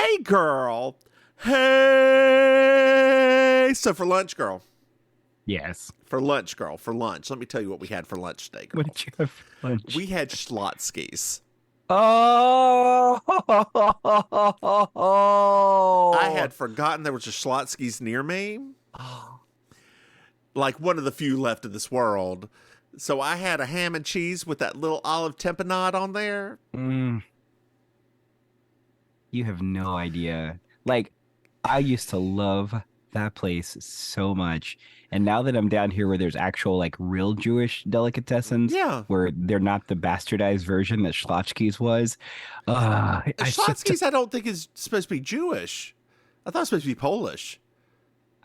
Hey, girl. Hey. So for lunch, girl. Yes. For lunch, girl. For lunch. Let me tell you what we had for lunch today, girl. What did you have for lunch? We had Schlotzskis. Oh, I had forgotten there was a Schlotzskis near me. Like one of the few left in this world. So I had a ham and cheese with that little olive tapenade on there. You have no idea. Like, I used to love that place so much. And now that I'm down here where there's actual, like, real Jewish delicatessens, Yeah. where they're not the bastardized version that Schlotzsky's was, Schlotzsky's I don't think is supposed to be Jewish. I thought it was supposed to be Polish.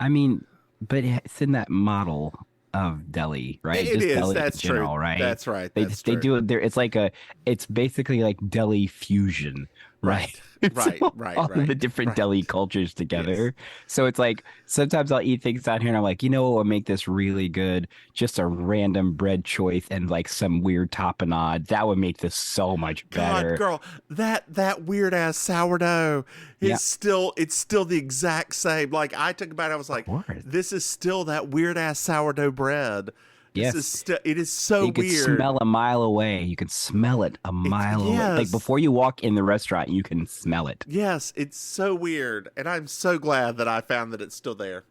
I mean, but it's in that model of deli, right? It Just is. deli That's in general, true. right? That's right. They That's they true. do it there. It's basically like deli fusion, right? It's Right. all of the different deli cultures together. So it's like sometimes I'll eat things out here and I'm like, you know what will make this really good? Just a random bread choice and like some weird tapenade. That would make this so much better. God, girl, that weird ass sourdough Yeah. is still the exact same. Like I took a bite, I was like, course. this is still that weird ass sourdough bread. This Yes. is still it is so You can weird. smell a mile away. You can smell it a mile away. Like yes. before you walk in the restaurant, you can smell it. Yes, it's so weird. And I'm so glad that I found that it's still there.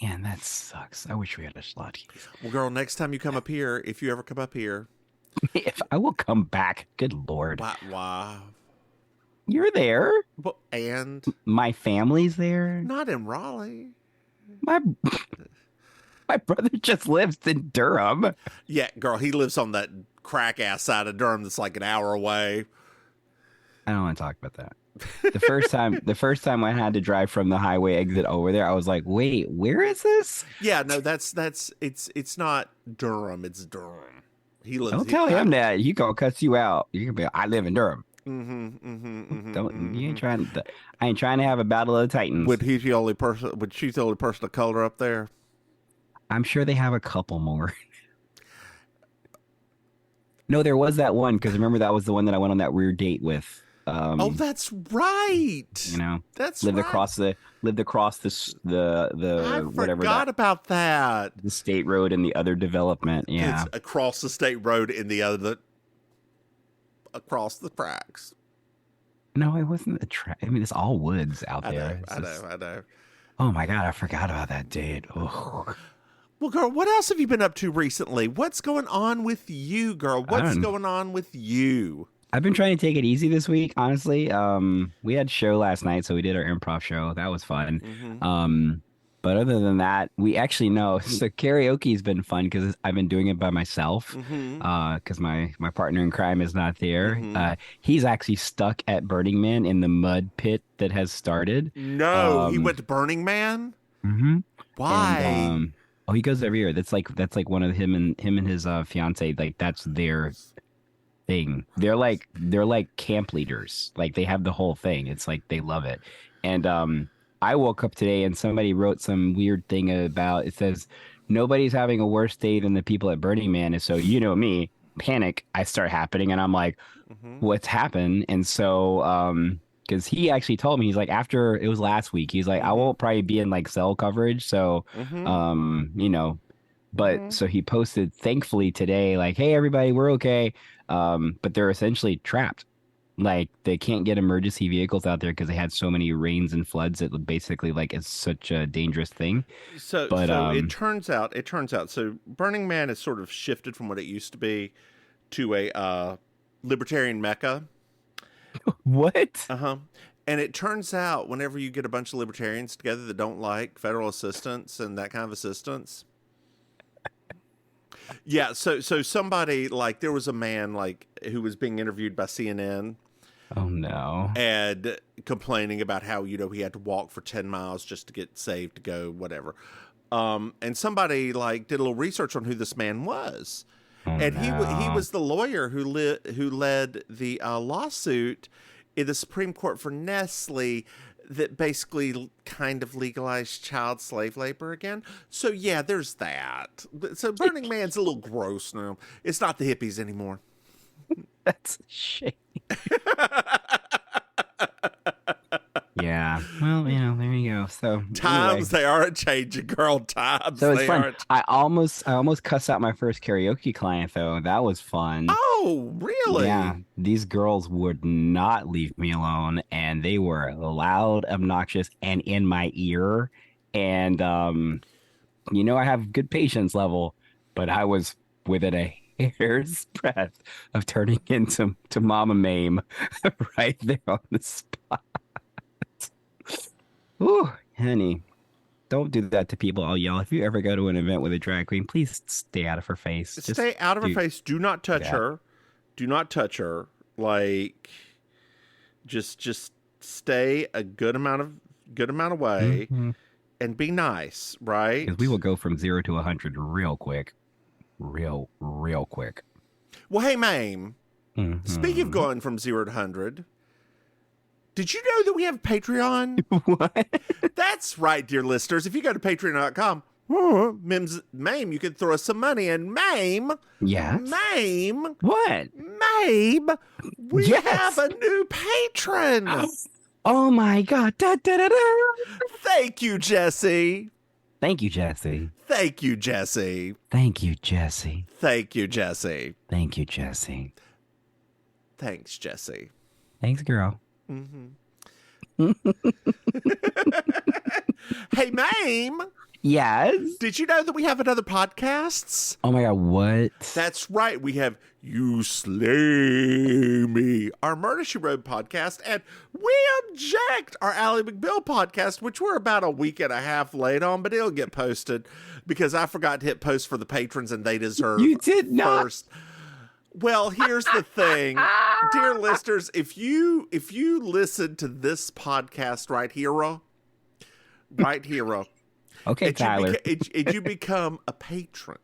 Man, that sucks. I wish we had a slot. Well, girl, next time you come up here, if you ever come up here, If I will come back, good Lord. wow. You're there. And My family's there. not in Raleigh. My my brother just lives in Durham. Yeah, girl, he lives on that crack ass side of Durham that's like an hour away. I don't want to talk about that. The first time I had to drive from the highway exit over there, I was like, wait, where is this? Yeah, no, that's it's not Durham, it's Durham. He lives. Don't tell him that. He gonna cuss you out. You can be, I live in Durham. Don't you ain't trying to. I ain't trying to have a battle of the Titans. Would he's the only person? Would she's the only person of color up there? I'm sure they have a couple more. No, there was that one because remember that was the one that I went on that weird date with. Oh, that's right. You know, that's lived right. across the I whatever forgot about that. the state road and the other development. Yeah, It's across the state road in the other across the tracks. no, it wasn't a track. I mean, it's all woods out I there. know. It's I just- know. I know. Oh my God, I forgot about that date. Oh. Well, girl, what else have you been up to recently? What's going on with you, girl? What's don't- going on with you? I've been trying to take it easy this week, honestly. We had a show last night, so we did our improv show. That was fun. But other than that, we actually know. So karaoke's been fun because I've been doing it by myself. Because my partner in crime is not there. He's actually stuck at Burning Man in the mud pit that has started. No, he went to Burning Man. Why? And, oh, he goes every year. That's like one of him and his fiance. Like that's their thing. They're like camp leaders. Like they have the whole thing. It's like they love it. And I woke up today and somebody wrote some weird thing about it says nobody's having a worse day than the people at Burning Man. And so you know me, panic. I start happening and I'm like, what's happened? And so because he actually told me he's like after it was last week he's like I won't probably be in like cell coverage so you know but so he posted thankfully today like hey everybody we're okay but they're essentially trapped like they can't get emergency vehicles out there because they had so many rains and floods it basically like it's such a dangerous thing. So it turns out so Burning Man has sort of shifted from what it used to be to a libertarian mecca. What? And it turns out whenever you get a bunch of libertarians together that don't like federal assistance and that kind of assistance. Yeah, so somebody like there was a man like who was being interviewed by CNN. Oh no. And complaining about how, you know, he had to walk for 10 miles just to get saved to go whatever. And somebody like did a little research on who this man was. And he was the lawyer who led the lawsuit in the Supreme Court for Nestle that basically kind of legalized child slave labor again. So yeah, there's that. So Burning Man's a little gross now. It's not the hippies anymore. That's a shame. Yeah. Well, there you go. So Times anyway. they are a changing, girl. Times So it's they fun. are. I almost cussed out my first karaoke client though. That was fun. Oh, Yeah, really? these girls would not leave me alone, and they were loud, obnoxious, and in my ear. And I have good patience level, but I was within a hair's breadth of turning into Mama Maim right there on the spot. Ooh, honey, don't do that to people. I'll yell. If you ever go to an event with a drag queen, please stay out of her face. Just Stay out of her do face. Do not touch that. her. Do not touch her. Like, just stay a good amount away Mhm. and be nice, right? Because we will go from 0 to 100 real quick. Real quick. Well, hey, Maim. Speaking of Mhm. going from 0 to 100, did you know that we have Patreon? What? That's right, dear listeners. If you go to patreon.com, Mims, Maim, you can throw us some money. And Maim, Yes. Maim, What? Maim, we Yes. have a new patron. Oh my God. Da, da, da, da. Thank you, Jessie. Thank you, Jessie. Thank you, Jessie. Thank you, Jessie. Thank you, Jessie. Thank you, Jessie. Thanks, Jessie. Thanks, girl. Hey, Maim, Yes. did you know that we have another podcast? Oh my God. What? That's right. We have You Slay Me, our Murder, She Wrote podcast, and We Object, our Ally McBeal podcast, which we're about a week and a half late on, but it'll get posted because I forgot to hit post for the patrons and they deserve You did not. first. Well, here's the thing, dear listeners, if you listen to this podcast right here, Okay, Tyler. and you become a patron,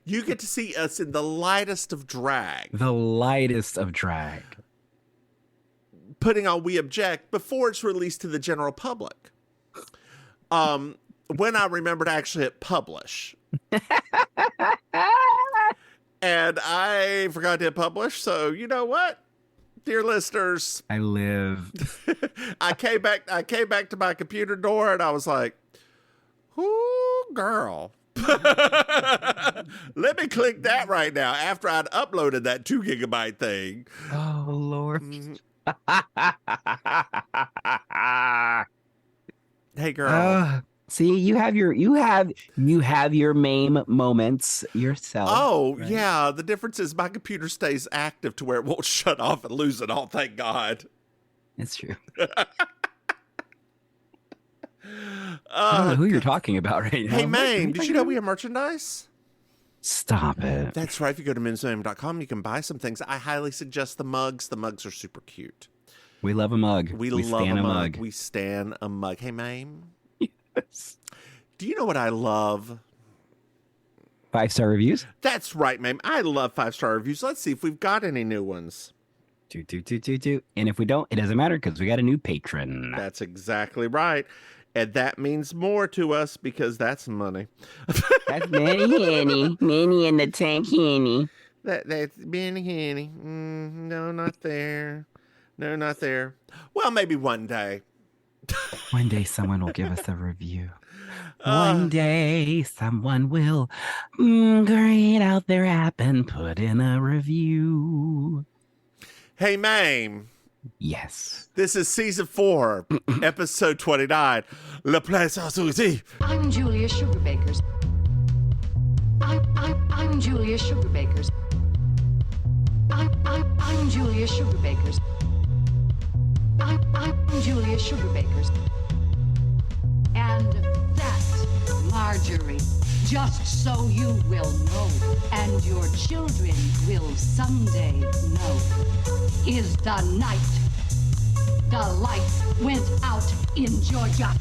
you get to see us in the lightest of drag, The lightest of drag. putting on We Object before it's released to the general public. When I remember to actually hit publish. And I forgot to hit publish, so you know what? Dear listeners, I live. I came back to my computer door and I was like, "Ooh, girl." Let me click that right now after I'd uploaded that 2 gigabyte thing. Oh Lord. Hey girl. See, you have your Maim moments yourself. Oh, right? yeah. The difference is my computer stays active to where it won't shut off and lose it all, thank God. It's true. I don't know who you're talking about right now. Hey, Maim, did you know we have merchandise? Stop it. That's right. If you go to MrMahaffey.com, you can buy some things. I highly suggest the mugs. The mugs are super cute. We love a mug. We love stan a mug. We stan a mug. Hey, Maim. Yes. Do you know what I love? 5-star reviews. That's right, Maim. I love 5-star reviews. Let's see if we've got any new ones. Do. And if we don't, it doesn't matter because we got a new patron. That's exactly right. And that means more to us because that's money. That's Manny in the tank, Henny. That's Benny Henny. No, not there. No, not there. Well, maybe one day. One day someone will give us a review. One day someone will create out their app and put in a review. Hey, Maim. Yes. This is season 4, episode 29. Le Place à Souci. I'm Julia Sugarbakers. I'm Julia Sugarbakers. I'm Julia Sugarbakers. I'm Julia Sugarbakers. And that's Marjorie. Just so you will know, and your children will someday know, is the night the lights went out in Georgia.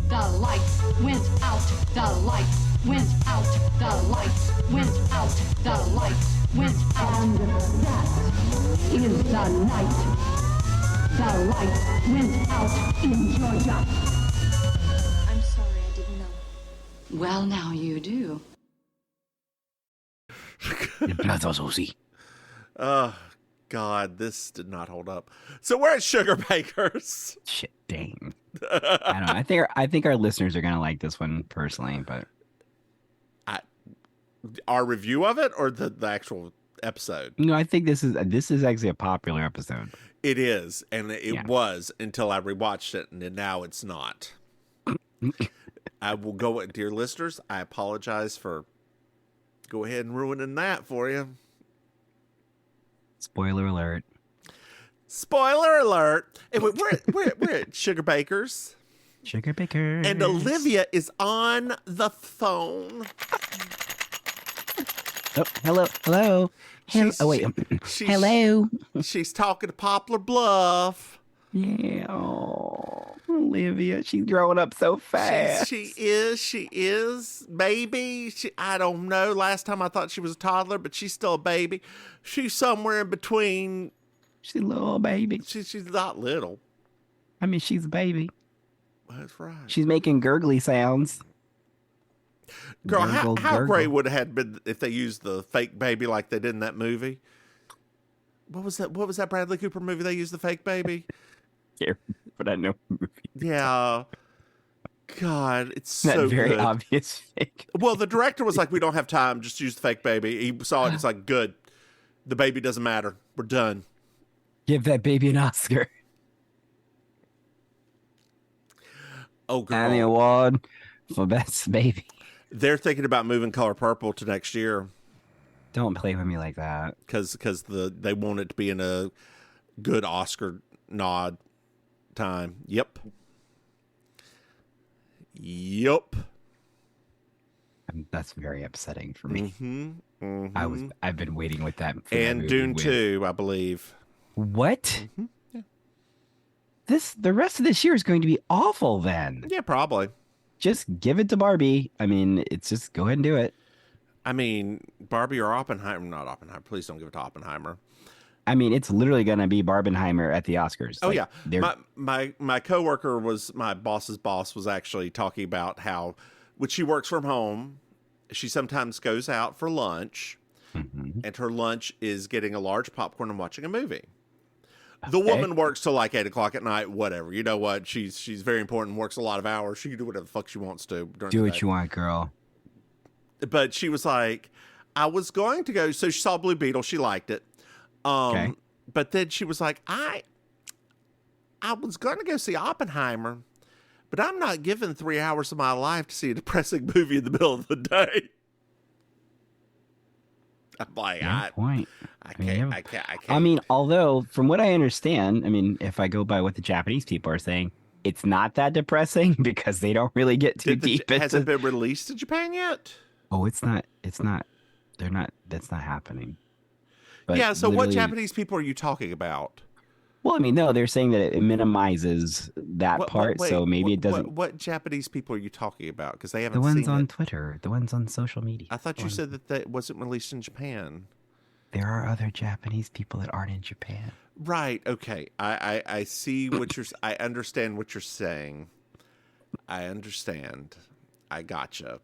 The lights went out, the lights went out, the lights went out, the lights went out. And that is the night the lights went out in Georgia. I'm sorry, I didn't know. Well, now you do. God, this did not hold up. So we're at Sugar Bakers. Shit, dang. I don't know. I think our listeners are gonna like this one personally, but our review of it or the actual episode? no, I think this is actually a popular episode. It is, and it was until I rewatched it, and then now it's not. I will go, dear listeners, I apologize for go ahead and ruining that for you. Spoiler alert. Spoiler alert. Anyway, we're at Sugar Bakers. Sugar Bakers. And Olivia is on the phone. Oh, hello. Oh, wait. Hello. She's talking to Poplar Bluff. Yeah. Oh, Olivia, she's growing up so fast. She is. Baby. I don't know. Last time I thought she was a toddler, but she's still a baby. She's somewhere in between. She's a little baby. She's not little. I mean, she's a baby. That's right. She's making gurgly sounds. Girl, Gurgle, how gurgle. great would it have been if they used the fake baby like they did in that movie? What was that Bradley Cooper movie they used the fake baby? Yeah, but I know. Yeah. God, it's That so very good. obvious fake. Well, the director was like, we don't have time, just use the fake baby. He saw it, it's like, good. The baby doesn't matter. We're done. Give that baby an Oscar. Oh, girl. And the award for best baby. They're thinking about moving Color Purple to next year Don't play with me like that. because they want it to be in a good Oscar nod time. Yep. That's very upsetting for me. Mm-hmm. I've been waiting with that. For And that Dune movie 2, I believe. What? Yeah. The rest of this year is going to be awful then. Yeah, probably. Just give it to Barbie. I mean, it's just go ahead and do it. I mean, Barbie or Oppenheimer. Not Oppenheimer. Please don't give it to Oppenheimer. I mean, it's literally going to be Barbenheimer at the Oscars. Oh, Like, yeah. they're- My coworker was, my boss's boss was actually talking about how, when she works from home, she sometimes goes out for lunch, and her lunch is getting a large popcorn and watching a movie. The woman works till like 8 o'clock at night, whatever. You know what? She's very important, works a lot of hours. She can do whatever the fuck she wants to during do the what day. you want, girl. But she was like, I was going to go. So she saw Blue Beetle. She liked it. Okay. But then she was like, I was going to go see Oppenheimer, but I'm not giving 3 hours of my life to see a depressing movie in the middle of the day. I'm like, Yeah, point. I mean, can't. I mean, although from what I understand, I mean, if I go by what the Japanese people are saying, it's not that depressing because they don't really get too deep has into. it been released in Japan yet? Oh, it's not. They're not. That's not happening. But Yeah, so what literally- Japanese people are you talking about? Well, I mean, no, they're saying that it minimizes that part, wait, so maybe it doesn't. What Japanese people are you talking about? Because they haven't The ones seen on it. Twitter, the ones on social media. I thought you said that it wasn't released in Japan. There are other Japanese people that aren't in Japan. Right. Okay. I see what you're. I understand what you're saying. I understand. I gotcha.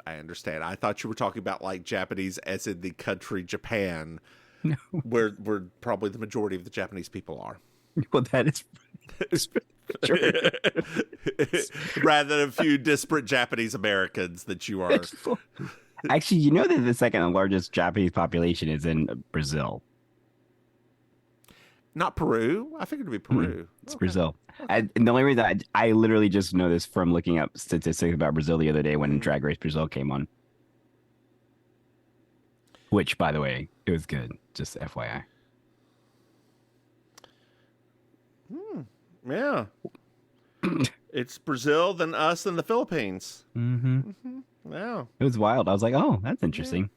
I understand. I thought you were talking about like Japanese as in the country Japan, No. where probably the majority of the Japanese people are. Well, that is true. Rather than a few disparate Japanese Americans that you are. Actually, you know that the second largest Japanese population is in Brazil. Not Peru. I figured it'd be Peru. It's Brazil. And the only reason I literally just know this from looking up statistics about Brazil the other day when Drag Race Brazil came on. Which, by the way, it was good. Just FYI. Yeah. It's Brazil, then us, then the Philippines. Yeah. It was wild. I was like, oh, that's interesting.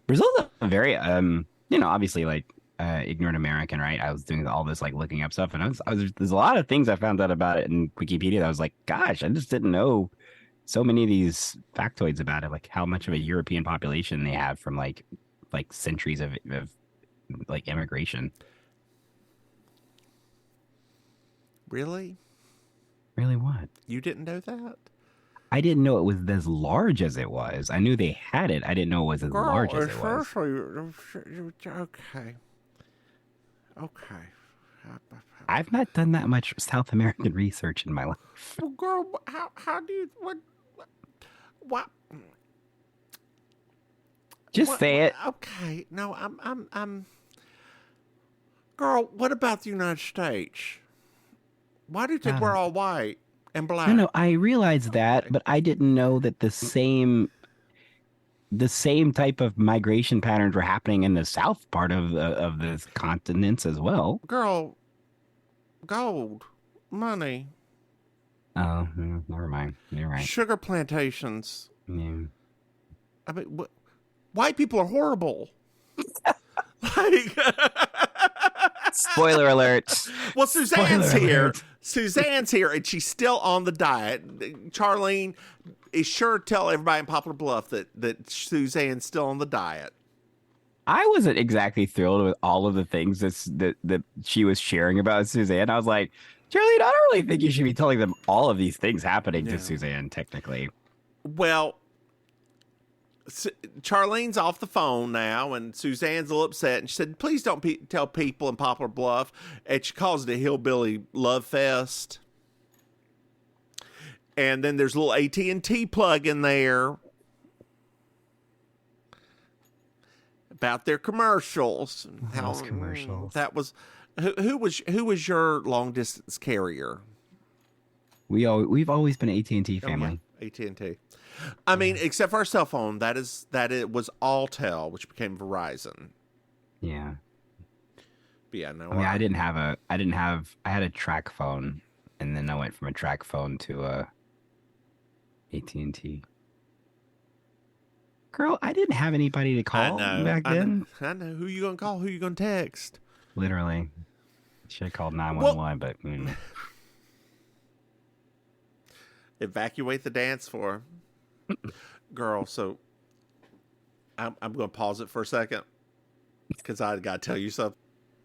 Brazil's a very, obviously like ignorant American, right? I was doing all this like looking up stuff, and there's a lot of things I found out about it in Wikipedia that I was like, gosh, I just didn't know so many of these factoids about it, like how much of a European population they have from like centuries of like immigration. Really? Really, what? You didn't know that? I didn't know it was as large as it was. I knew they had it. I didn't know it was as large as it was. Okay. Okay. I've not done that much South American research in my life. Well, girl, how do you what? Just say it. Okay. No, I'm. Girl, what about the United States? Why do you think we're all white and black? No, I realized that, but I didn't know that the same type of migration patterns were happening in the south part of the continents as well. Girl, gold, money. Oh, never mind. You're right. Sugar plantations. Yeah. I mean, white people are horrible. Like, Spoiler alert. well, Suzanne's Spoiler here. alert. Suzanne's here, and she's still on the diet. Charlene is sure to tell everybody in Poplar Bluff that Suzanne's still on the diet. I wasn't exactly thrilled with all of the things that she was sharing about Suzanne. I was like, Charlene, I don't really think you should be telling them all of these things happening to Suzanne, technically. Well, Charlene's off the phone now, and Suzanne's a little upset, and she said, please don't tell people in Poplar Bluff, and she calls it a hillbilly love fest. And then there's a little AT&T plug in there about their commercials. Those commercials. That was who was your long distance carrier? We've always been an AT&T family. Oh, yeah. AT&T. I mean, except for our cell phone, that it was Alltel, which became Verizon. Yeah. But yeah, no. I mean, I had a track phone, and then I went from a track phone to a AT&T. Girl, I didn't have anybody to call back then. I know. Who you gonna call? Who you gonna text? Literally. Should have called 911, but evacuate the dance floor. Girl, so I'm going to pause it for a second because I got to tell you something.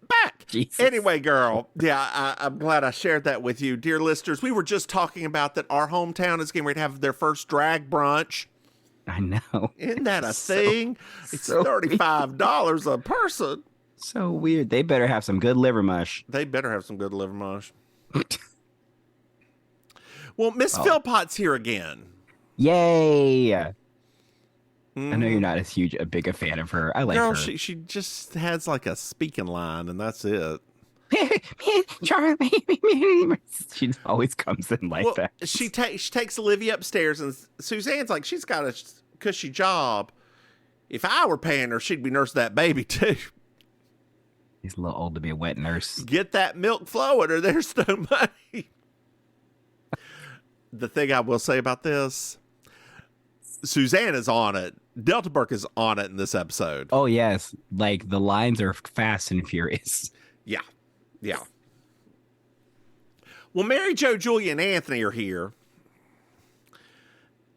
Back! Jesus. Anyway, girl, yeah, I'm glad I shared that with you. Dear listeners, we were just talking about that our hometown is getting ready to have their first drag brunch. I know. Isn't that a thing? It's $35 a person. So weird. They better have some good liver mush. They better have some good liver mush. Well, Miss Philpott's here again. Yay! I know you're not a big a fan of her. I like her. She just has like a speaking line, and that's it. Charlie. She always comes in like that. She takes Olivia upstairs, and Suzanne's like, she's got a cushy job. If I were paying her, she'd be nursing that baby too. He's a little old to be a wet nurse. Get that milk flowing, or there's no money. The thing I will say about this, Suzanne is on it. Delta Burke is on it in this episode. Oh, yes. Like, the lines are fast and furious. Yeah. Yeah. Well, Mary Jo, Julia, and Anthony are here.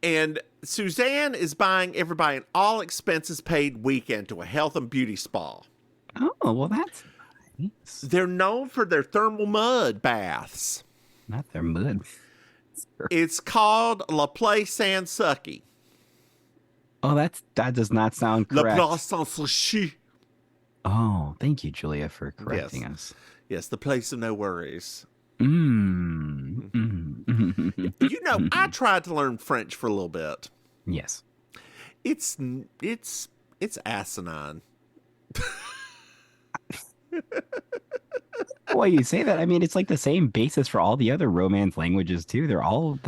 And Suzanne is buying everybody an all-expenses-paid weekend to a health and beauty spa. Oh, well, that's nice. They're known for their thermal mud baths. Not their mud. It's called La Place Sans Sucky. Oh, that does not sound correct. La Place Sans Sucky. Oh, thank you, Julia, for correcting us. Yes, the place of no worries. You You know, I tried to learn French for a little bit. Yes. It's asinine. Well, you say that. I mean, it's like the same basis for all the other Romance languages, too. They're all...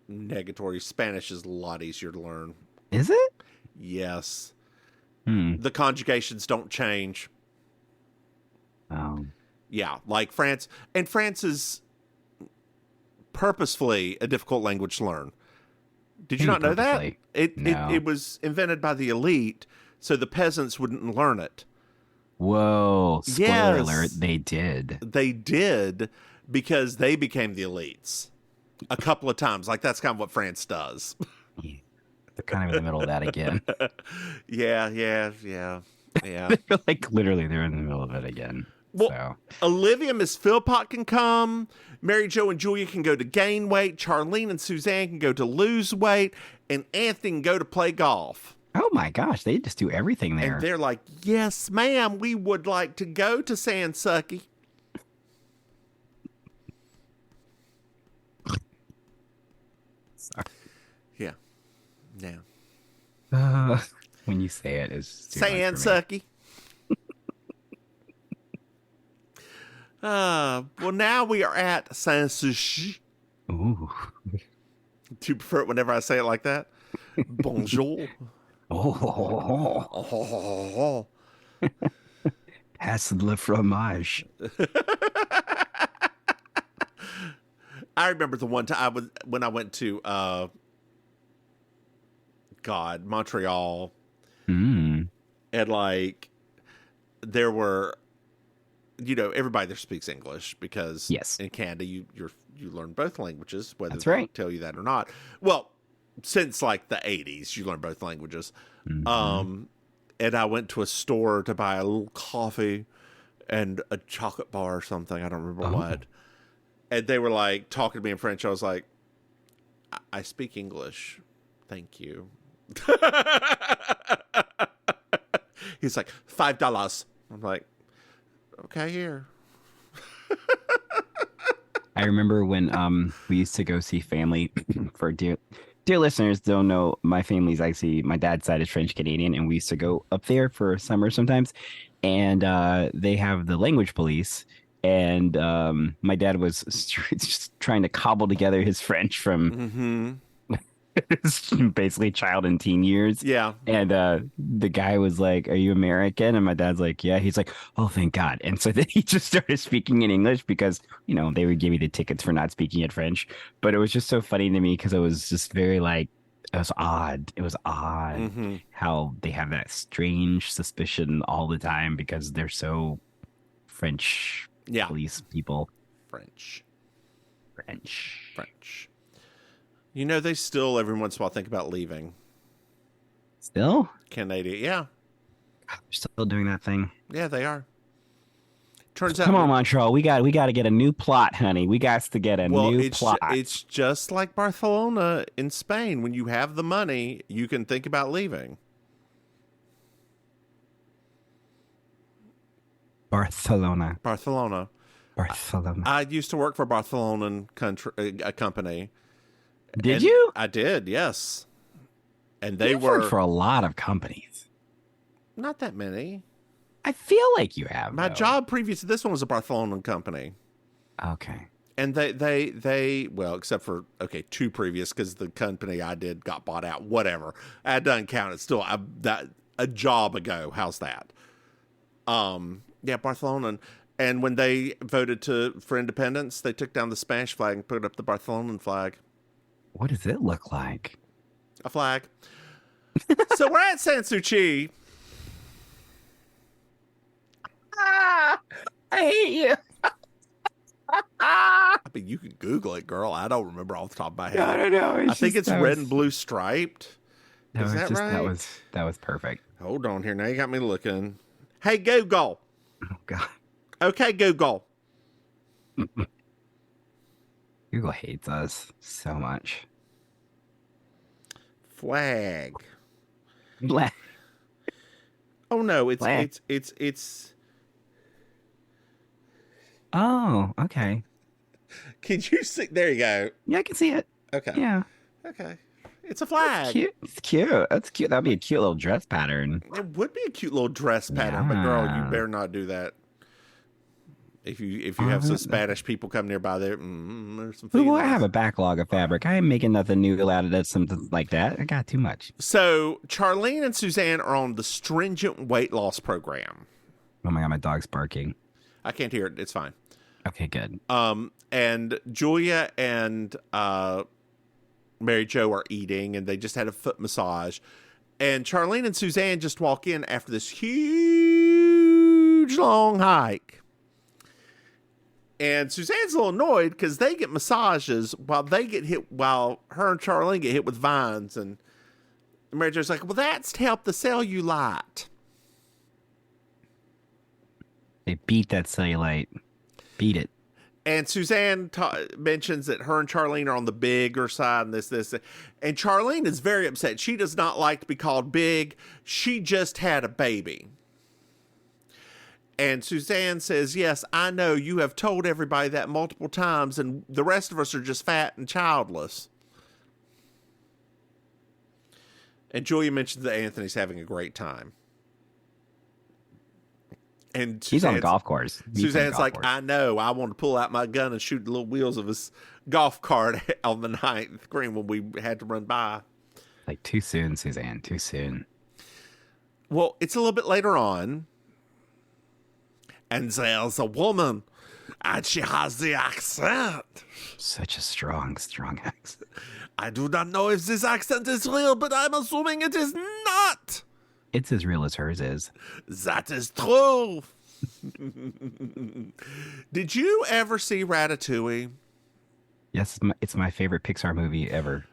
Negatory. Spanish is a lot easier to learn. Is it? Yes. The conjugations don't change. Oh. Yeah, like France. And France is purposefully a difficult language to learn. Did you not know that? It was invented by the elite, so the peasants wouldn't learn it. Whoa. Spoiler alert, they did. They did because they became the elites a couple of times. Like, that's kind of what France does. Yeah. They're kind of in the middle of that again. Yeah. They're like, literally, they're in the middle of it again. Well, Olivia, Miss Philpott can come. Mary Jo and Julia can go to gain weight. Charlene and Suzanne can go to lose weight. And Anthony can go to play golf. Oh my gosh, they just do everything there. And they're like, yes, ma'am, we would like to go to Souci. Sorry. Yeah. Yeah. When you say it, it's too much for me. Souci. Well, now we are at Souci. Ooh. Do you prefer it whenever I say it like that? Bonjour. Oh. Pass le fromage. I remember the one time when I went to Montreal, Mm. and like there were, everybody there speaks English because Yes. in Canada you learn both languages, whether That's they right. tell you that or not. Well, since like the 80s, you learn both languages. Mm-hmm. And I went to a store to buy a little coffee and a chocolate bar or something. I don't remember what. And they were like talking to me in French. I was like, I speak English. Thank you. He's like, $5. I'm like, okay, here. I remember when we used to go see family. For dear listeners don't know, my family's actually, my dad's side is French Canadian, and we used to go up there for summer sometimes. And they have the language police, and my dad was just trying to cobble together his French from basically child and teen years. Yeah. And the guy was like, "Are you American?" And my dad's like, "Yeah." He's like, "Oh, thank God." And so then he just started speaking in English because, they would give you the tickets for not speaking in French. But it was just so funny to me because it was just very like, it was odd. It was odd how they have that strange suspicion all the time because they're so French police people. French. French. They still every once in a while think about leaving. Still? Canada, yeah. They're still doing that thing. Yeah, they are. Turns out. Come on, Montreal. We got to get a new plot, honey. We got to get a new plot. It's just like Barcelona in Spain. When you have the money, you can think about leaving. Barcelona. I used to work for a Barcelonan company. Did you? I did, yes. And they You've were worked for a lot of companies. not that many. I feel like you have. My though. job previous to this one was a Barcelonan company. Okay. And they well, except for two previous because the company I did got bought out. Whatever, that doesn't count. It's still a job ago. How's that? Yeah, Barcelona. And when they voted for independence, they took down the Spanish flag and put up the Barcelonan flag. What does it look like? A flag. So we're at Souci. I hate you. I mean, you can Google it, girl. I don't remember off the top of my head. No. I think it's red and blue striped. No, Is that right? That was perfect. Hold on here. Now you got me looking. Hey, Google. Oh God. Okay, Google. Google hates us so much. Flag. Black. Oh no, Flag. it's. Oh, okay. Can you see? There you go. Yeah, I can see it. Okay. Yeah. Okay. It's a flag. Cute. It's cute. That's cute. That'd be a cute little dress pattern. It would be a cute little dress pattern, but girl, you Yeah. better not do that. If you have some Spanish people come nearby there, there's some Ooh, feelings. I have a backlog of fabric. I am making nothing new out of something like that. I got too much. So Charlene and Suzanne are on the stringent weight loss program. Oh my God, my dog's barking. I can't hear it. It's fine. Okay, good. And Julia and Mary Jo are eating, and they just had a foot massage. And Charlene and Suzanne just walk in after this huge long hike. And Suzanne's a little annoyed because they get massages while her and Charlene get hit with vines. And Mary Jo's like, well, that's to help the cellulite. They beat that cellulite. Beat it. And Suzanne mentions that her and Charlene are on the bigger side and this. And Charlene is very upset. She does not like to be called big. She just had a baby. And Suzanne says, yes, I know you have told everybody that multiple times, and the rest of us are just fat and childless. And Julia mentions that Anthony's having a great time. And he's on the golf course. Suzanne's like, I know. I want to pull out my gun and shoot the little wheels of his golf cart on the ninth green when we had to run by. Like, too soon, Suzanne. Too soon. Well, it's a little bit later on. And there's a woman. And she has the accent. Such a strong accent. I do not know if this accent is real, but I'm assuming it is not. It's as real as hers is. That is true. Did you ever see Ratatouille? Yes, it's my favorite Pixar movie ever.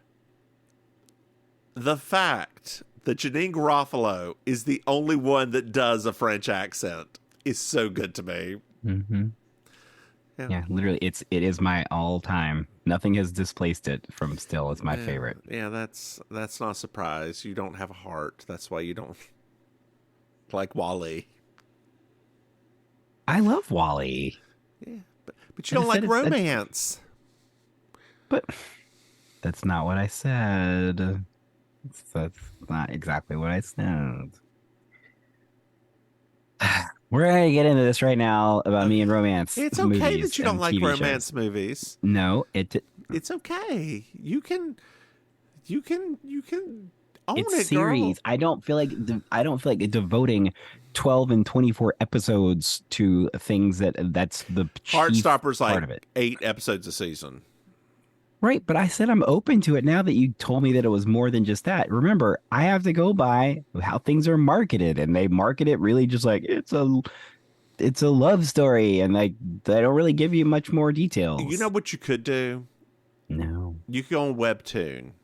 The fact that Janine Garofalo is the only one that does a French accent is so good to me. Mm-hmm. Yeah, literally, it is my all-time. Nothing has displaced it from still. It's my favorite. Yeah, that's not a surprise. You don't have a heart. That's why you don't like Wall-E. I love Wall-E. Yeah, but you don't like romance. But that's not what I said. That's not exactly what I said. We're going to get into this right now about me and romance. It's okay that you don't like romance movies. No, it's okay. You can own it's it, series. girl. I don't feel like devoting 12 and 24 episodes to things that's the Heartstopper's part like of it. 8 episodes a season. Right, but I said I'm open to it now that you told me that it was more than just that. Remember, I have to go by how things are marketed, and they market it really just like it's a love story, and like they don't really give you much more details. You know what you could do? No. You could go on Webtoon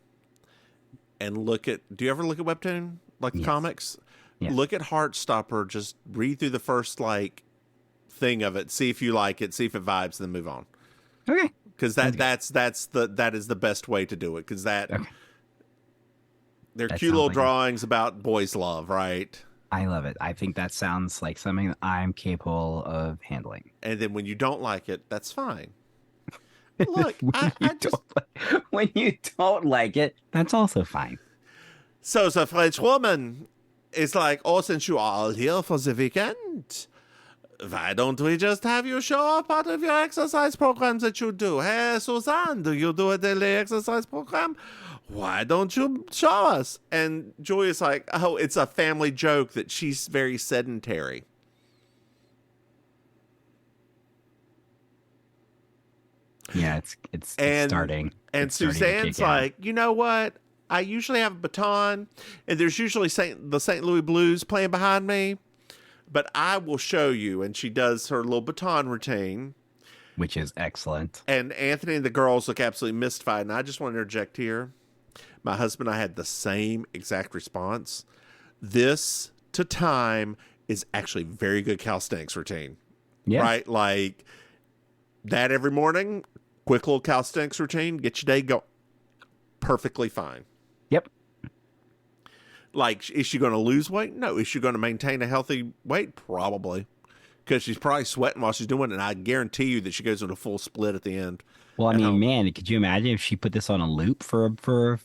and look at. Do you ever look at Webtoon, like the comics? Yes. Look at Heartstopper. Just read through the first thing of it. See if you like it. See if it vibes. Then move on. Okay. Because that is the best way to do it. Because they're cute little drawings about boys' love, right? I love it. I think that sounds like something that I'm capable of handling. And then when you don't like it, that's fine. Look, when you don't like it, that's also fine. So the French woman is like, oh, since you are all here for the weekend, why don't we just have you show up part of your exercise programs that you do? Hey, Suzanne, do you do a daily exercise program? Why don't you show us? And Julia's like, oh, it's a family joke that she's very sedentary. Yeah, it's starting. And Suzanne's like, you know what? I usually have a baton, and there's usually the St. Louis Blues playing behind me. But I will show you. And she does her little baton routine. Which is excellent. And Anthony and the girls look absolutely mystified. And I just want to interject here. My husband and I had the same exact response. This to time is actually very good calisthenics routine. Yeah. Right? Like that every morning. Quick little calisthenics routine. Get your day going. Perfectly fine. Yep. Like, is she going to lose weight? No. Is she going to maintain a healthy weight? Probably. Because she's probably sweating while she's doing it, and I guarantee you that she goes into a full split at the end. Well, I mean, man, could you imagine if she put this on a loop for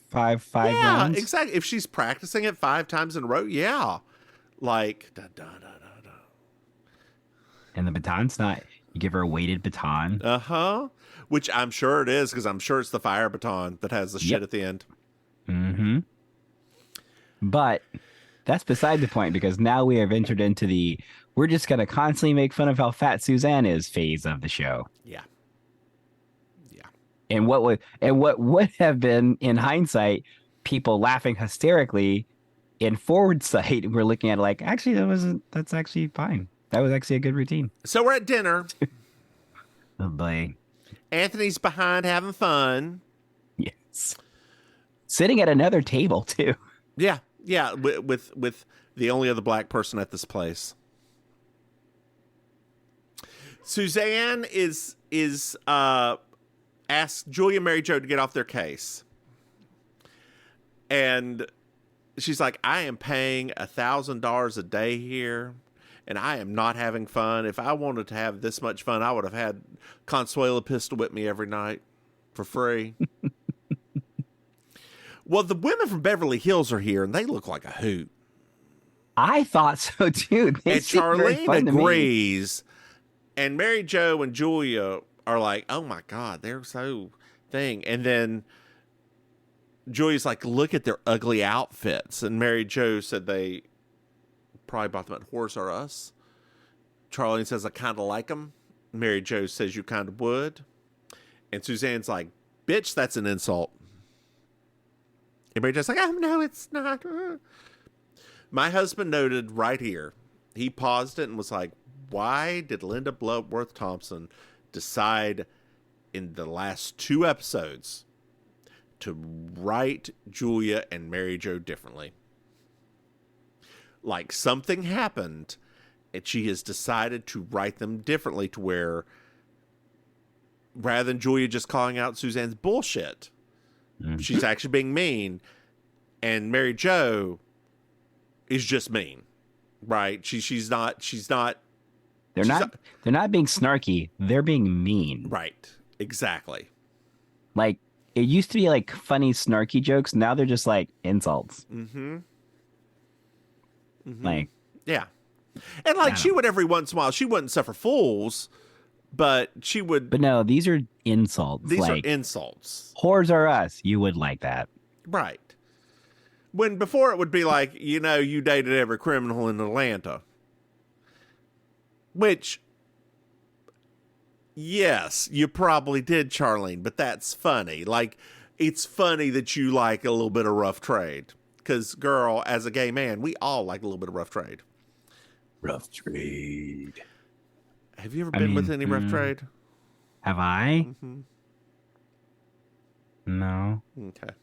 five rounds? Yeah, exactly. If she's practicing it 5 times in a row, yeah. Like, da, da, da, da, da. And the baton's not, you give her a weighted baton. Uh-huh. Which I'm sure it is, because I'm sure it's the fire baton that has the shit at the end. Mm-hmm. But that's beside the point, because now we have entered into we're just going to constantly make fun of how fat Suzanne is phase of the show. Yeah. Yeah. And what would have been, in hindsight, people laughing hysterically, in forward sight, we're looking at it like, actually, that's actually fine. That was actually a good routine. So we're at dinner. Oh, boy. Anthony's behind having fun. Yes. Sitting at another table, too. Yeah. Yeah, with the only other black person at this place. Suzanne is asked Julia and Mary Jo to get off their case. And she's like, I am paying $1,000 a day here, and I am not having fun. If I wanted to have this much fun, I would have had Consuela pistol whip me every night for free. Well, the women from Beverly Hills are here, and they look like a hoot. I thought so too. They And seem very Charlene fun to me. agrees, and Mary Jo and Julia are like, oh my God, they're so thing. And then Julia's like, look at their ugly outfits. And Mary Jo said they probably bought them at Horse R Us. Charlene says, I kind of like them. Mary Jo says, you kind of would. And Suzanne's like, bitch, that's an insult. And Mary Jo's like, oh, no, it's not. My husband noted right here, he paused it and was like, why did Linda Bloodworth Thompson decide in the last 2 episodes to write Julia and Mary Jo differently? Like something happened and she has decided to write them differently to where rather than Julia just calling out Suzanne's bullshit, she's actually being mean, and Mary Jo is just mean, right? She's not. They're not being snarky. They're being mean. Right. Exactly. Like it used to be like funny snarky jokes. Now they're just like insults. Mm-hmm. Like yeah, and like she would every once in a while. She wouldn't suffer fools, but she would. But no, these are insults. These like, are insults. Whores are us. You would like that. Right. When before it would be like, you know, you dated every criminal in Atlanta. Which, yes, you probably did, Charlene, but that's funny. Like, it's funny that you like a little bit of rough trade. Because, girl, as a gay man, we all like a little bit of rough trade. Rough trade. Have you ever been with any rough trade? Have I? Mm-hmm. No. Okay.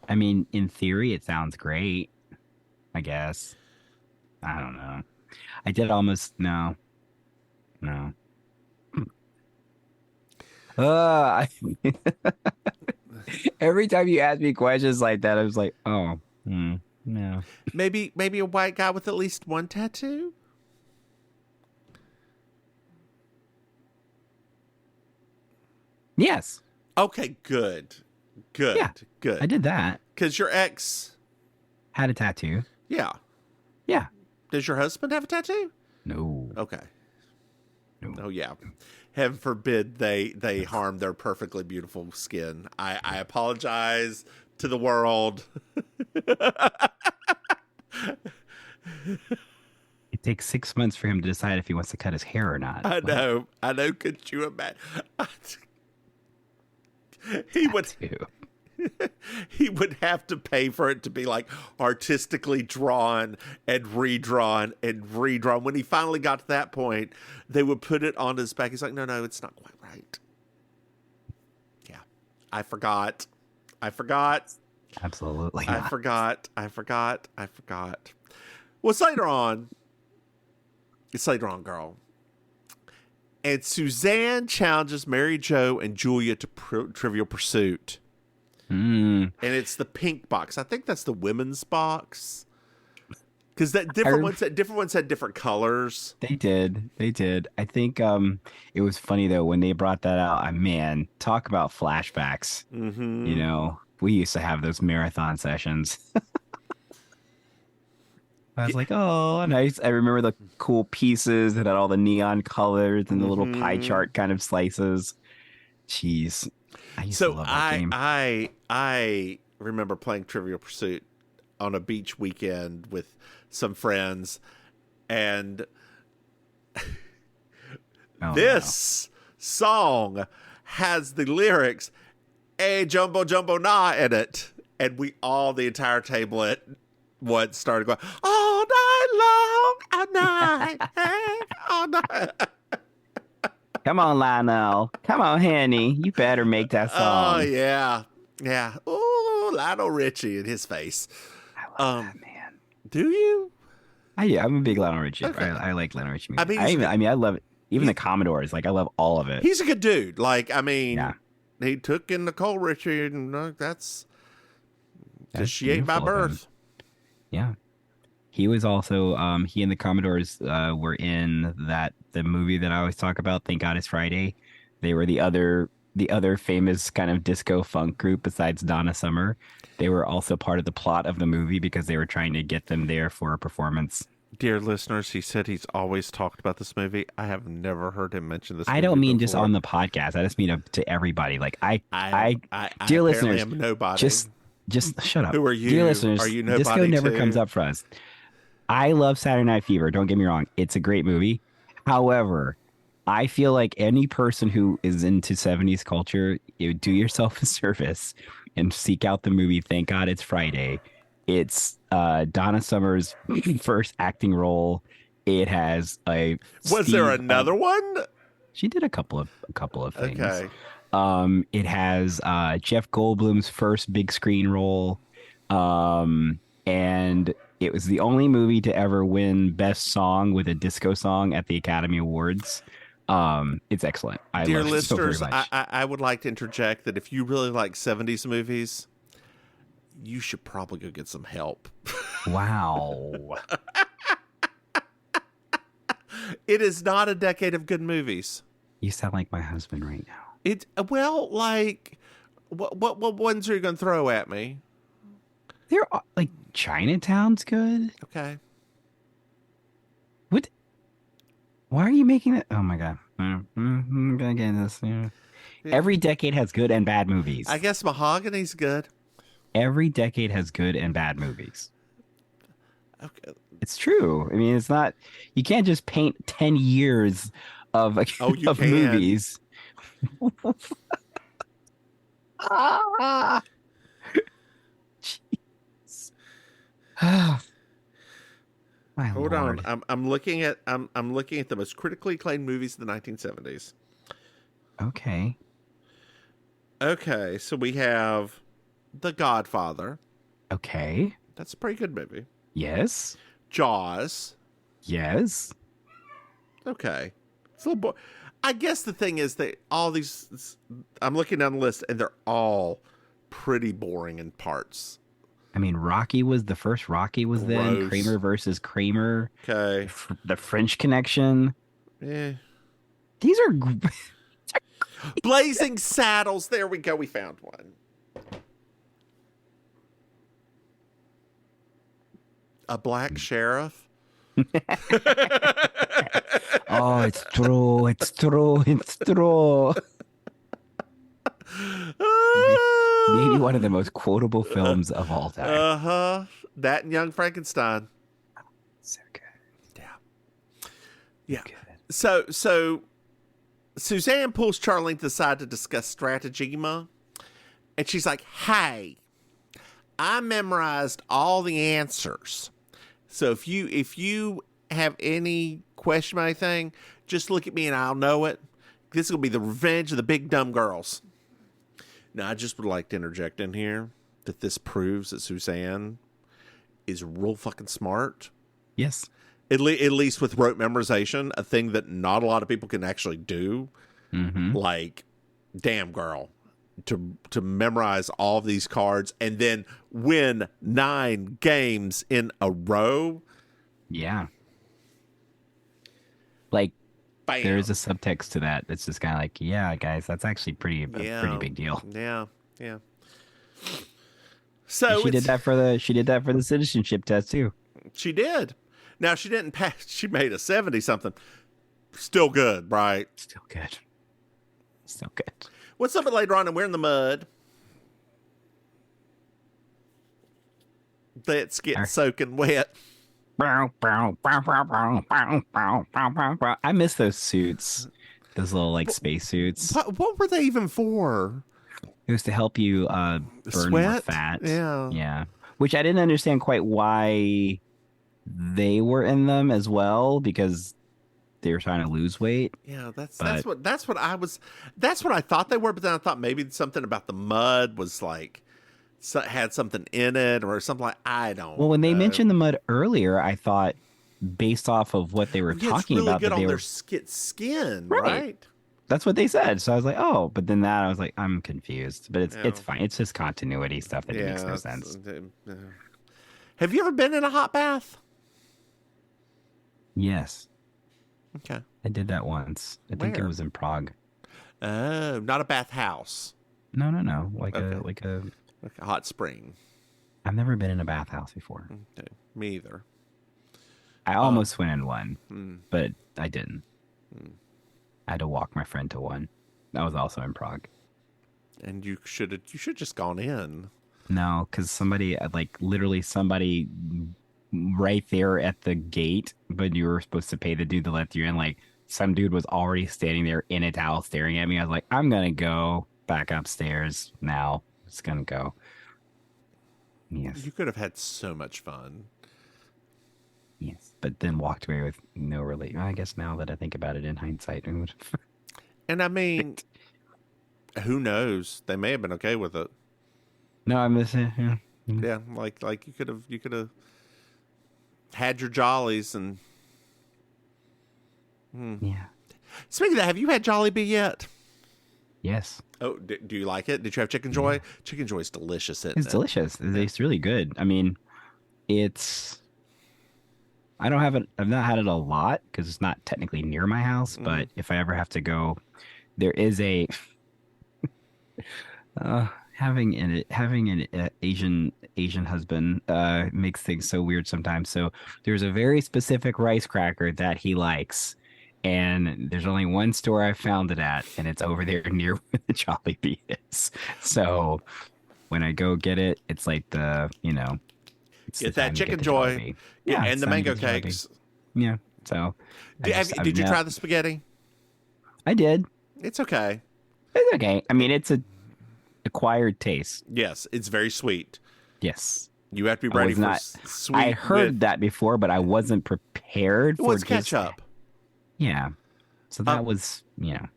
I mean, in theory, it sounds great. I guess. I don't know. I did almost no. Every time you ask me questions like that, I was like, oh, no. Maybe a white guy with at least one tattoo? Yes. Okay, good. Yeah, good. I did that. Because your ex had a tattoo. Yeah. Yeah. Does your husband have a tattoo? No. Okay. No. Oh, yeah. Heaven forbid they harm their perfectly beautiful skin. I apologize to the world. It takes 6 months for him to decide if he wants to cut his hair or not. I know. Could you imagine? He would have to pay for it to be like artistically drawn and redrawn and redrawn. When he finally got to that point, they would put it on his back. He's like, no, it's not quite right. Yeah. I forgot. Absolutely I not. forgot. Well, it's later on. Girl. And Suzanne challenges Mary Jo and Julia to Trivial Pursuit. And it's the pink box. I think that's the women's box. Because different ones had different colors. They did. I think it was funny though when they brought that out. Man, talk about flashbacks. Mm-hmm. You know, we used to have those marathon sessions. I was like, oh, nice. I remember the cool pieces that had all the neon colors and the little pie chart kind of slices. Jeez. I used to love that game. I remember playing Trivial Pursuit on a beach weekend with some friends, and this song has the lyrics, "Hey, jumbo, jumbo, nah," in it. And we all, the entire table at once, started going, all night long, all night, hey, all night. Come on, Lionel. Come on, Henny. You better make that song. Oh, yeah. Yeah. Ooh, Lionel Richie in his face. I love that, man. Do you? I'm a big Lionel Richie. Okay. I like Lionel Richie music. I mean, I love it. Even the Commodores, like I love all of it. He's a good dude. Like, I mean, Yeah. he took in Nicole Richie, and that's because she ain't by beautiful of him. birth. Yeah. He was also he and the Commodores were in the movie that I always talk about, Thank God It's Friday. They were the other famous kind of disco funk group besides Donna Summer. They were also part of the plot of the movie because they were trying to get them there for a performance. Dear listeners, he said he's always talked about this movie. I have never heard him mention this. I movie don't mean before. just on the podcast. I just mean to everybody. Like I dear apparently listeners, am nobody. just shut up. Who are you? Dear listeners, Are you disco nobody never too? comes up for us. I love Saturday Night Fever. Don't get me wrong. It's a great movie. However, I feel like any person who is into 70s culture, you do yourself a service and seek out the movie Thank God It's Friday. It's Donna Summer's first acting role. It has a Was there another one? She did a couple of things. Okay. It has Jeff Goldblum's first big screen role. And it was the only movie to ever win Best Song with a disco song at the Academy Awards. It's excellent. Dear love it so very listeners, much. I would like to interject that if you really like 70s movies, you should probably go get some help. Wow. It is not a decade of good movies. You sound like my husband right now. It well, like what ones are you going to throw at me? They're like Chinatown's good. Okay. What? Why are you making it? Oh my god. I'm gonna get this. Yeah. Every decade has good and bad movies. I guess Mahogany's good. Every decade has good and bad movies. Okay. It's true. I mean, it's not. You can't just paint 10 years of You of can. movies. Ah. Jeez. My Hold Lord. on. I'm looking at the most critically acclaimed movies of the 1970s. Okay. Okay, so we have The Godfather. Okay. That's a pretty good movie. Yes. Jaws. Yes. Okay. It's a little I guess the thing is that all these, I'm looking down the list, and they're all pretty boring in parts. I mean, the first Rocky was then Gross. Kramer versus Kramer. Okay. The French Connection. Eh. These are Blazing Saddles. There we go. We found one. A Black Sheriff. oh, it's true. It's true. It's true. Maybe one of the most quotable films of all time. Uh-huh. That and Young Frankenstein. So good. Yeah. Yeah. Good. So Suzanne pulls Charlene to the side to discuss stratagema. And she's like, hey, I memorized all the answers. So if you have any question about anything, just look at me and I'll know it. This is going to be the revenge of the big dumb girls. Now, I just would like to interject in here that this proves that Suzanne is real fucking smart. Yes. At least with rote memorization, a thing that not a lot of people can actually do. Mm-hmm. Like, damn girl, to memorize all of these cards and then win 9 games in a row. Yeah. Like, Bam. there is a subtext to that. It's just kind of like, yeah, guys, that's actually pretty big deal. Yeah, yeah. So she did that for the citizenship test too. She did. Now she didn't pass. She made a 70 something. Still good, right? Still good. Still good. What's up later on? And we're in the mud. Let's get soaking wet. I miss those suits. Those little like space suits. What were they even for? It was to help you burn more Sweat? fat. Yeah. Yeah. Which I didn't understand quite why they were in them as well, because they were trying to lose weight. Yeah, that's what I thought they were, but then I thought maybe something about the mud was like had something in it or something like I don't Well, when they know. mentioned the mud earlier, I thought based off of what they were Yeah, it's talking really about. good That they on their were skin, Right. right? That's what they said. So I was like, oh, but then that I was like, I'm confused. But it's Yeah. fine. It's just continuity stuff that makes no it's, sense. Have you ever been in a hot bath? Yes, Okay. I did that once. I think it Where? was in Prague. Oh, not a bath house. No. Like Okay. like a. Like a hot spring. I've never been in a bathhouse before. Okay. Me either. I almost went in one, Hmm. but I didn't. I had to walk my friend to one. That was also in Prague. And you should just gone in. No, because somebody, like literally somebody right there at the gate, but you were supposed to pay the dude to let you in. Like some dude was already standing there in a towel staring at me. I was like, I'm going to go back upstairs now. Just going to go. Yes. You could have had so much fun. Yes. But then walked away with no relief. I guess now that I think about it in hindsight. And I mean, who knows? They may have been okay with it. No, I miss it. Yeah. Yeah, like you could have had your jollies and. Yeah. Speaking of that, have you had Jollibee yet? Yes. Oh, do you like it? Did you have Chicken Joy? Chicken Joy is delicious, isn't It's it? delicious. It's really good. I mean, I don't have it. I've not had it a lot because it's not technically near my house. But if I ever have to go, there is a having an Asian husband makes things so weird sometimes. So there's a very specific rice cracker that he likes, and there's only one store I found it at, and it's over there near where the Jollibee is. So when I go get it, it's like it's Get the that time to Chicken get the Joy. Jollibee. Yeah, it's and the time to mango get the Jollibee. cakes. Yeah. So Did you try the spaghetti? I did. It's okay. It's okay. I mean, it's a acquired taste. Yes, it's very sweet. Yes. You have to be I ready was for not- sweet. I heard that before, but I wasn't prepared for What's just- ketchup? Yeah. So that was,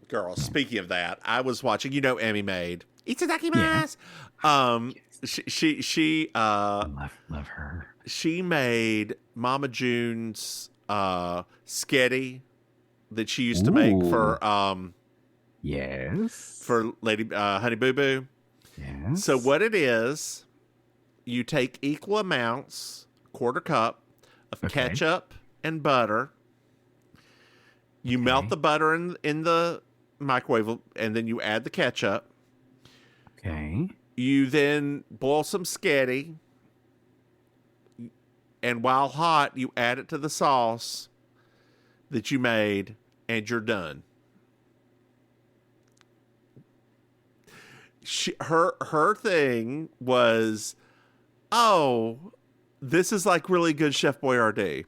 Girl, speaking of that, I was watching, Emmy made. Itadakimasu. She love her. she made Mama June's sketty that she used to make Yes. for Lady Honey Boo Boo. Yes. So what it is, you take equal amounts, quarter cup of ketchup and butter. You melt the butter in the microwave, and then you add the ketchup. Okay. You then boil some sketty, and while hot, you add it to the sauce that you made, and you're done. Her thing was, oh, this is like really good Chef Boyardee.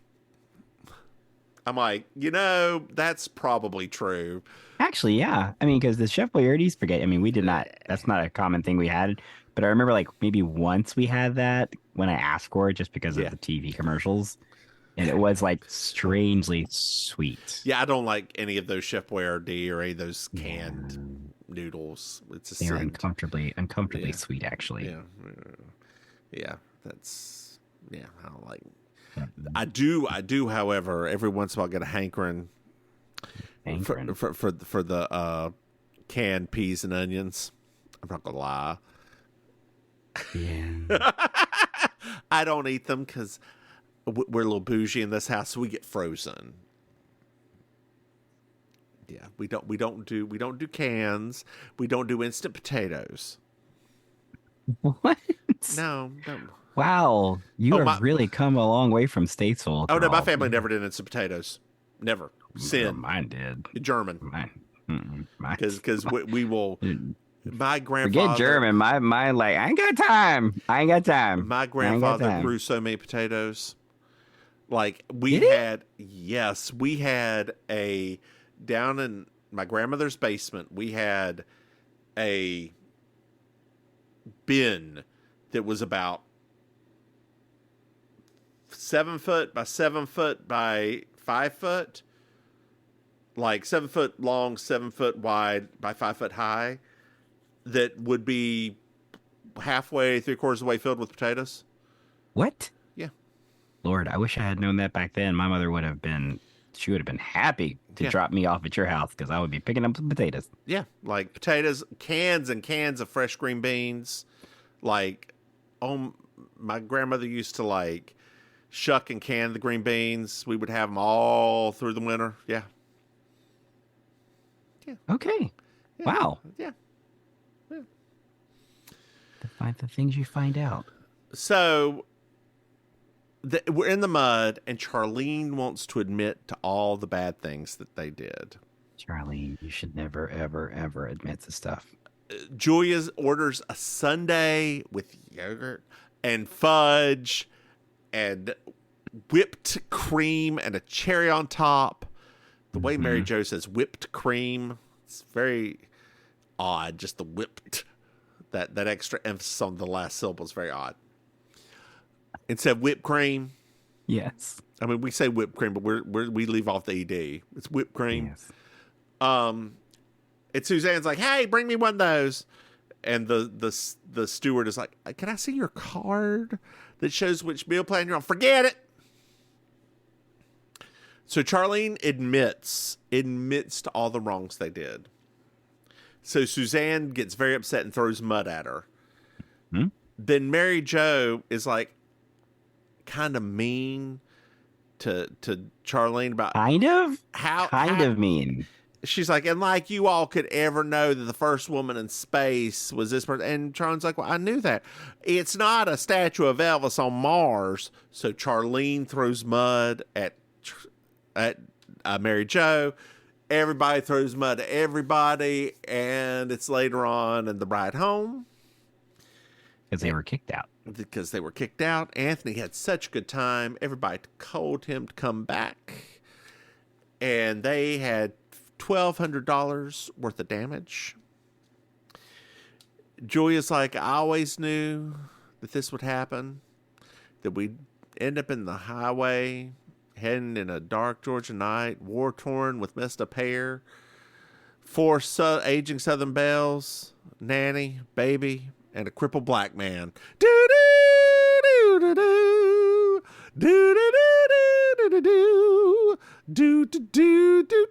I'm like, that's probably true. Actually, yeah. I mean, because the Chef Boyardee spaghetti, I mean, we did not, that's not a common thing we had. But I remember like maybe once we had that when I asked for it just because of the TV commercials. And it was like strangely sweet. Yeah, I don't like any of those Chef Boyardee or any of those canned noodles. It's a They're sin. uncomfortably sweet, actually. Yeah, that's I don't like. I do. However, every once in a while, get a hankering for the canned peas and onions. I'm not gonna lie. Yeah. I don't eat them because we're a little bougie in this house, so we get frozen. Yeah, we don't do cans. We don't do instant potatoes. What? No. Wow, you have really come a long way from Statesville. Oh no, my family never did instant potatoes. Never. Sin. Mine did. German. Mine. Because we will. My grandfather. Forget German. My like I ain't got time. My grandfather grew so many potatoes. Like we had a down in my grandmother's basement. We had a bin that was about 7 foot by 7 foot by 5 foot, like 7 foot long, 7 foot wide by 5 foot high, that would be halfway, 3/4 of the way filled with potatoes. What? Yeah. Lord, I wish I had known that back then. My mother would have been, she would have been happy to Yeah. drop me off at your house because I would be picking up some potatoes. Yeah, like potatoes, cans and cans of fresh green beans. Like, oh, my grandmother used to like shuck and can the green beans. We would have them all through the winter. Yeah. Okay. Yeah. Wow. Yeah. The things you find out. So we're in the mud, and Charlene wants to admit to all the bad things that they did. Charlene, you should never, ever, ever admit to stuff. Julia orders a sundae with yogurt and fudge and whipped cream and a cherry on top. The way Mary Jo says whipped cream, it's very odd. Just the whipped, that extra emphasis on the last syllable is very odd. Instead of whipped cream, Yes. I mean, we say whipped cream, but we leave off the ed. It's whipped cream. Yes. And Suzanne's like, "Hey, bring me one of those." And the steward is like, "Can I see your card that shows which meal plan you're on?" Forget it. So Charlene admits to all the wrongs they did. So Suzanne gets very upset and throws mud at her. Then Mary Jo is like kind of mean to Charlene about Kind of? how Kind of mean. She's like, and like you all could ever know that the first woman in space was this person. And Charlene's like, well, I knew that. It's not a statue of Elvis on Mars. So Charlene throws mud at Mary Jo. Everybody throws mud at everybody. And it's later on in the ride home. Because they were kicked out. Because they were kicked out. Anthony had such a good time. Everybody told him to come back. And they had $1,200 worth of damage. Julia's like, I always knew that this would happen, that we'd end up in the highway, heading in a dark Georgia night, war-torn with messed up hair, four aging Southern belles, nanny, baby, and a crippled black man. Do-do-do-do-do-do. Do-do-do-do-do-do. Do do do do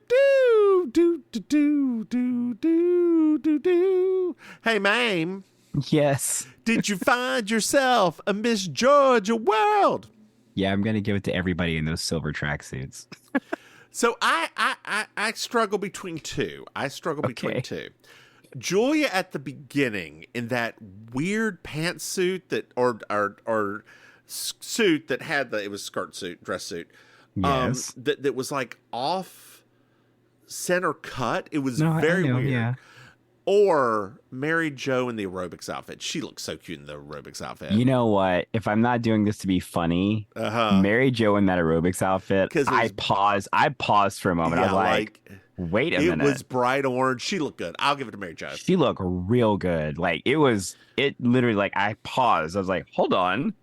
do do do do do do do. Hey, Maim, Yes. did you find yourself a Miss Georgia world? Yeah, I'm going to give it to everybody in those silver tracksuits. So I struggle between two. Julia at the beginning in that weird pantsuit that or suit that had it was skirt suit, dress suit. Yes. That was like off center cut. It was I very know, weird. yeah. Or Mary Jo in the aerobics outfit. She looks so cute in the aerobics outfit. You know what? If I'm not doing this to be funny, Mary Jo in that aerobics outfit, I paused for a moment. Yeah, I was like, wait a minute. It was bright orange. She looked good. I'll give it to Mary Jo. She looked real good. Like it literally like I paused. I was like, hold on.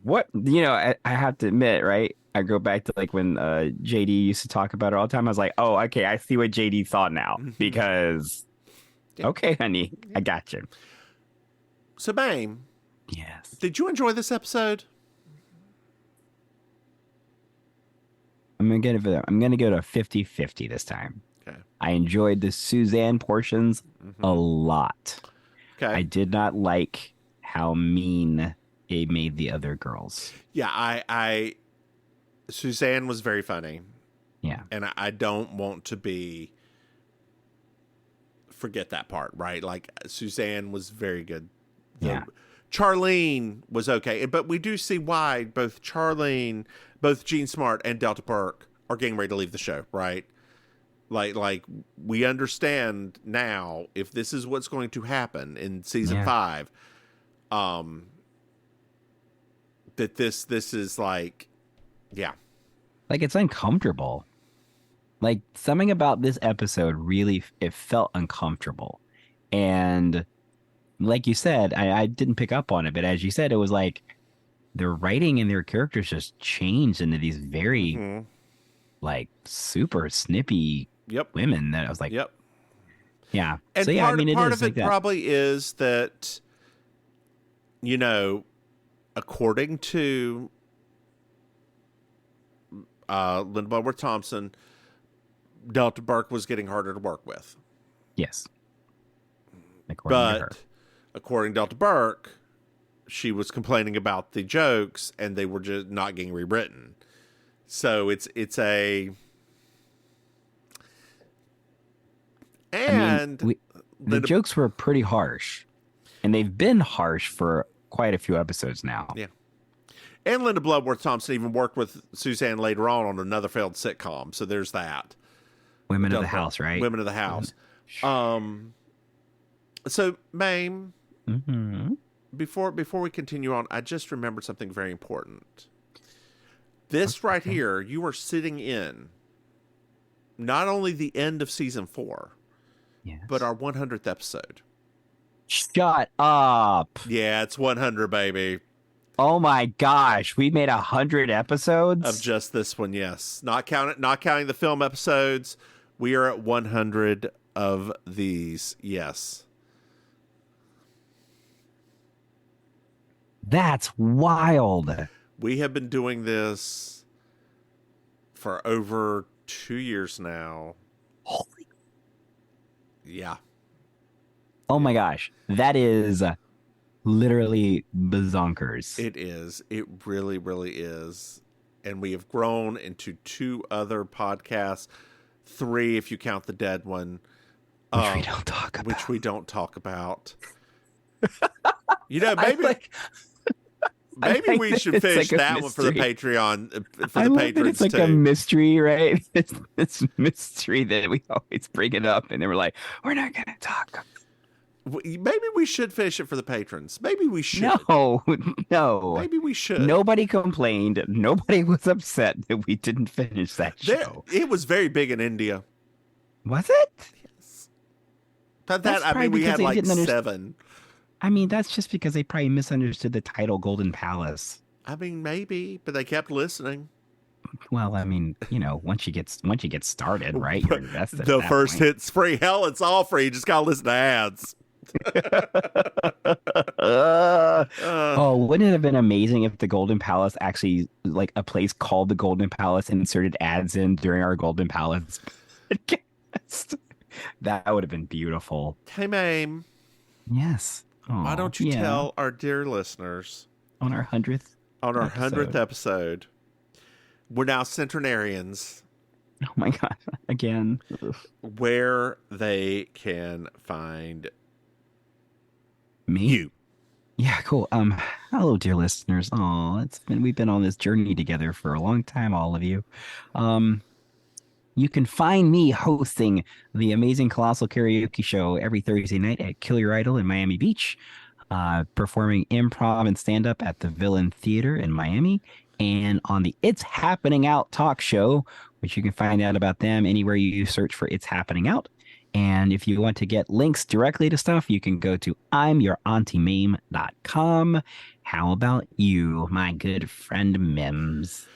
What? You know, I have to admit, right? I go back to like when JD used to talk about her all the time. I was like, oh, okay, I see what JD thought now because, okay, honey, I got you. So, Maim, Yes. did you enjoy this episode? I'm gonna go to 50-50 this time. Okay. I enjoyed the Suzanne portions a lot. Okay. I did not like how mean it made the other girls. Yeah, I Suzanne was very funny. Yeah. And I don't want to forget that part, right? Like Suzanne was very good. Yeah. Charlene was okay. But we do see why both Jean Smart and Delta Burke are getting ready to leave the show, right? Like we understand now if this is what's going to happen in season 5, that this is like, yeah. Like it's uncomfortable. Like something about this episode really, it felt uncomfortable. And like you said, I didn't pick up on it, but as you said, it was like their writing and their characters just changed into these very like super snippy women that I was like, yeah. And so yeah, part, I mean, part it is of it like that. probably is that, you know, according to Linda Bloodworth Thompson, Delta Burke was getting harder to work with. Yes. According to her. According to Delta Burke, she was complaining about the jokes and they were just not getting rewritten. So it's a... And... the jokes were pretty harsh. And they've been harsh for quite a few episodes now. Yeah. And Linda Bloodworth Thompson even worked with Suzanne later on another failed sitcom. So there's that. Women of the House, right? Women of the House. So, Maim, before we continue on, I just remembered something very important. This right here, you are sitting in not only the end of season 4, but our 100th episode. Shut up. Yeah, it's 100, baby. Oh my gosh, we made 100 episodes of just this one. Yes, not counting the film episodes. We are at 100 of these. Yes, that's wild. We have been doing this for over 2 years now. Holy. Yeah. Oh my gosh, that is literally bazonkers. It is. It really, really is. And we have grown into 2 other podcasts, 3 if you count the dead one, which we don't talk about. Maybe we should finish that one for the Patreon. For the patrons, it's like a mystery, right? It's mystery that we always bring it up, and then we're like, we're not going to talk. Maybe we should finish it for the patrons. Maybe we should. No. Maybe we should. Nobody complained. Nobody was upset that we didn't finish that show. It was very big in India. Was it? Yes. We had like 7. I mean, that's just because they probably misunderstood the title Golden Palace. I mean, maybe, but they kept listening. Well, I mean, once you get started, right? You're invested. The first hit's free. Hell, it's all free. You just gotta listen to ads. Wouldn't it have been amazing if the Golden Palace actually, like a place called the Golden Palace, inserted ads in during our Golden Palace podcast? That would have been beautiful. Hey, Maim. Yes. Why don't you tell our dear listeners on our 100th episode, we're now centenarians. Oh my God! Again, where they can find me. You. Yeah, cool. Hello, dear listeners. We've been on this journey together for a long time, all of you. You can find me hosting the amazing Colossal Karaoke Show every Thursday night at Kill Your Idol in Miami Beach, performing improv and stand-up at the Villain Theater in Miami, and on the It's Happening Out talk show, which you can find out about them anywhere you search for It's Happening Out. And if you want to get links directly to stuff, you can go to I'mYourAuntieMaim.com. How about you, my good friend Mims?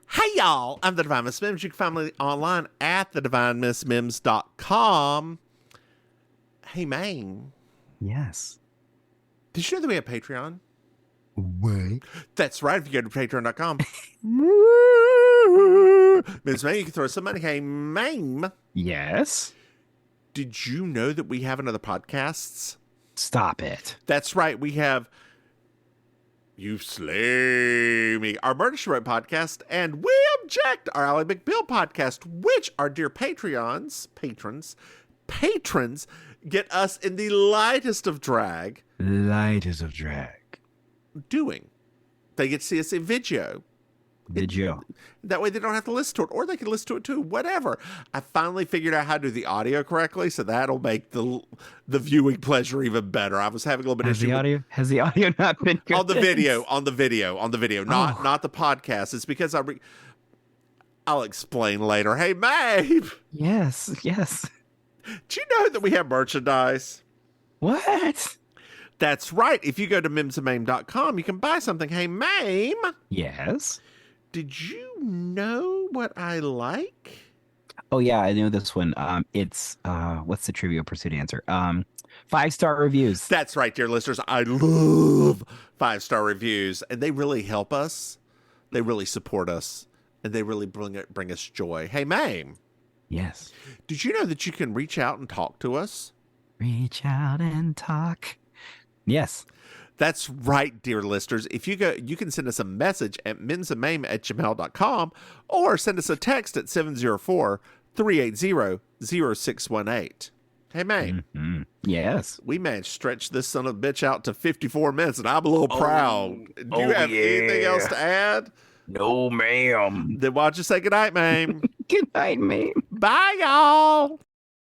Hey, y'all. I'm the Divine Miss Mims. You can find me online at thedivinemissmims.com. Hey, Maim. Yes. Did you know that we have Patreon? What? That's right. If you go to patreon.com. Mims Maim, you can throw some money. Hey, Maim. Yes. Did you know that we have another podcast? Stop it. That's right. We have You Slay Me, our Murder She Wrote podcast, and We Object, our Ally McBeal podcast, which our dear patrons get us in the lightest of drag. Doing. They get to see us in video. That way they don't have to listen to it, or they can listen to it too, whatever. I finally figured out how to do the audio correctly, so that'll make the viewing pleasure even better. I was having a little bit of issue. Has the audio not been good? On the video, not the podcast. It's because I'll explain later. Hey, Maim. Yes. Do you know that we have merchandise? What? That's right. If you go to mimsandmaim.com, you can buy something. Hey, Maim. Yes. Did you know what I like? Oh yeah, I know this one. It's what's the Trivial Pursuit answer? 5-star reviews. That's right, dear listeners. I love 5-star reviews, and they really help us. They really support us, and they really bring us joy. Hey, Maim. Yes. Did you know that you can reach out and talk to us? Reach out and talk. Yes. That's right, dear listeners. If you go, you can send us a message at mimsandmaim@gmail.com or send us a text at 704-380-0618. Hey, Maim. Mm-hmm. Yes. We managed to stretch this son of a bitch out to 54 minutes, and I'm a little proud. Do you have anything else to add? No, ma'am. Then why don't you say goodnight, Maim? Good night, ma'am. Bye, y'all.